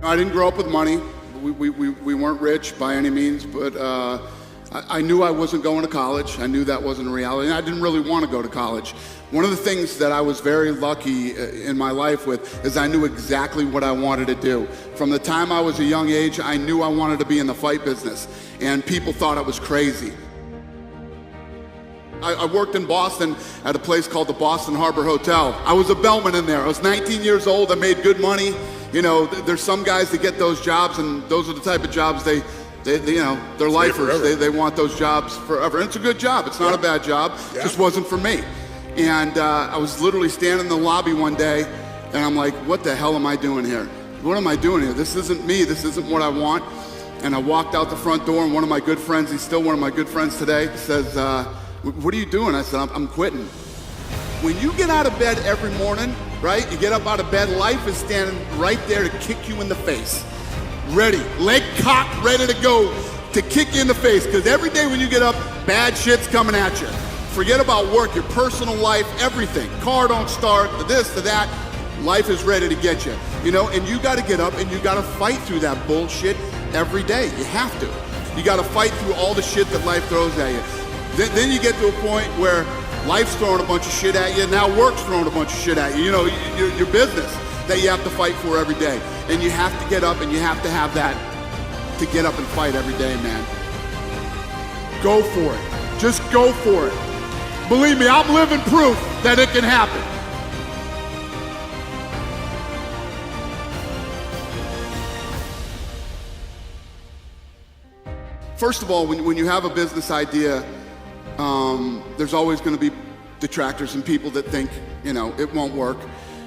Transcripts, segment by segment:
I didn't grow up with money. We weren't rich by any means, but I knew I wasn't going to college. I knew that wasn't a reality, and I didn't really want to go to college. One of the things that I was very lucky in my life with is I knew exactly what I wanted to do. From the time I was a young age, I knew I wanted to be in the fight business, and people thought I was crazy. I worked in Boston at a place called the Boston Harbor Hotel. I was a bellman in there. I was 19 years old. I made good money. You know, there's some guys that get those jobs, and those are the type of jobs they you know, they're lifers. They want those jobs forever. And it's a good job. It's not a bad job. It just wasn't for me. And I was literally standing in the lobby one day, and I'm like, what the hell am I doing here? What am I doing here? This isn't me. This isn't what I want. And I walked out the front door, and one of my good friends, he's still one of my good friends today, says, what are you doing? I said, I'm quitting. When you get out of bed every morning, right, you get up out of bed, life is standing right there to kick you in the face. Ready, leg cocked, ready to go to kick you in the face. Because every day when you get up, bad shit's coming at you. Forget about work, your personal life, everything. Car don't start, the this, the that. Life is ready to get you. You know, and you got to get up and you got to fight through that bullshit every day. You have to. You got to fight through all the shit that life throws at you. Then you get to a point where life's throwing a bunch of shit at you, now work's throwing a bunch of shit at you. You know, your business that you have to fight for every day. And you have to get up and you have to have that to get up and fight every day, man. Go for it. Just go for it. Believe me, I'm living proof that it can happen. First of all, when you have a business idea, there's always going to be detractors and people that think, you know, it won't work.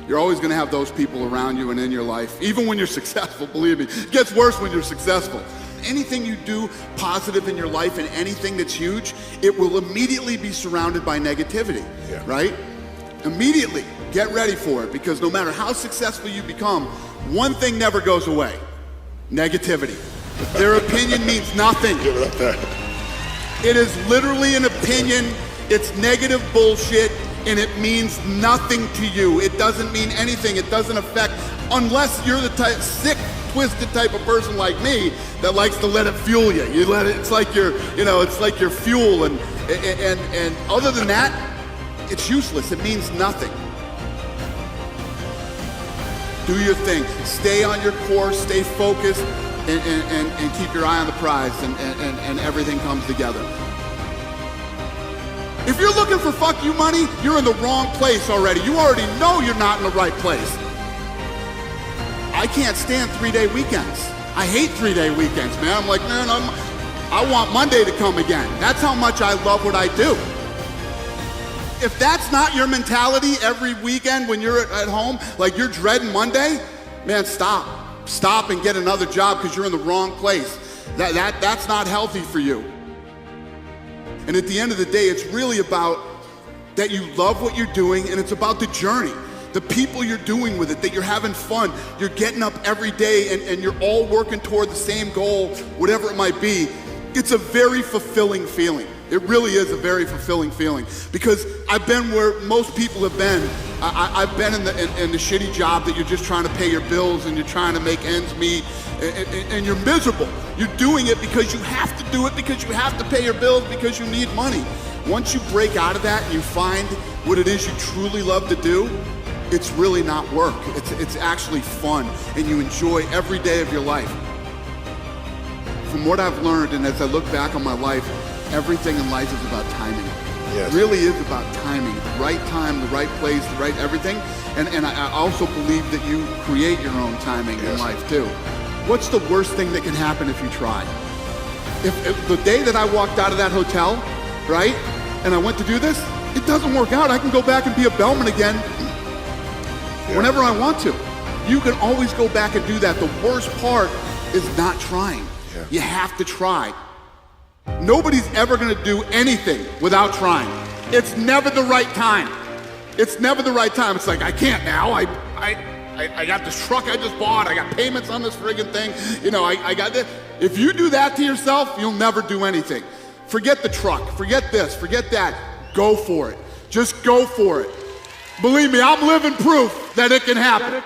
You're always going to have those people around you and in your life, even when you're successful, believe me. It gets worse when you're successful. Anything you do positive in your life and anything that's huge, it will immediately be surrounded by negativity, right? Immediately, get ready for it, because no matter how successful you become, one thing never goes away: negativity. Their opinion means nothing. It is literally an opinion. It's negative bullshit, and it means nothing to you. It doesn't mean anything. It doesn't affect, unless you're the type, sick, twisted type of person like me that likes to let it fuel you. You let it. It's like your, you know, it's like your fuel, and other than that, it's useless. It means nothing. Do your thing. Stay on your course. Stay focused. And keep your eye on the prize, and everything comes together. If you're looking for fuck you money, you're in the wrong place already. You already know you're not in the right place. I can't stand 3-day weekends. I hate 3-day weekends, man. I'm like, man, I want Monday to come again. That's how much I love what I do. If that's not your mentality every weekend when you're at home, like you're dreading Monday, man, stop. Stop and get another job, because you're in the wrong place. That's not healthy for you. And at the end of the day, it's really about that you love what you're doing, and it's about the journey, the people you're doing with it, that you're having fun, you're getting up every day, and you're all working toward the same goal, whatever it might be. It's a very fulfilling feeling. It really is a very fulfilling feeling, because I've been where most people have been. I've been in the shitty job that you're just trying to pay your bills and you're trying to make ends meet, and you're miserable. You're doing it because you have to do it, because you have to pay your bills, because you need money. Once you break out of that and you find what it is you truly love to do, it's really not work. It's actually fun, and you enjoy every day of your life. From what I've learned, and as I look back on my life, everything in life is about timing. Yes. It really is about timing. The right time, the right place, the right everything. And I also believe that you create your own timing in life too. What's the worst thing that can happen if you try? If the day that I walked out of that hotel, right, and I went to do this, it doesn't work out, I can go back and be a bellman again whenever I want to. You can always go back and do that. The worst part is not trying. You have to try. Nobody's ever gonna do anything without trying. It's never the right time. It's never the right time. It's like, I can't now. I got this truck I just bought. I got payments on this friggin' thing. You know, I got this. If you do that to yourself, you'll never do anything. Forget the truck. Forget this. Forget that. Go for it. Just go for it. Believe me, I'm living proof that it can happen.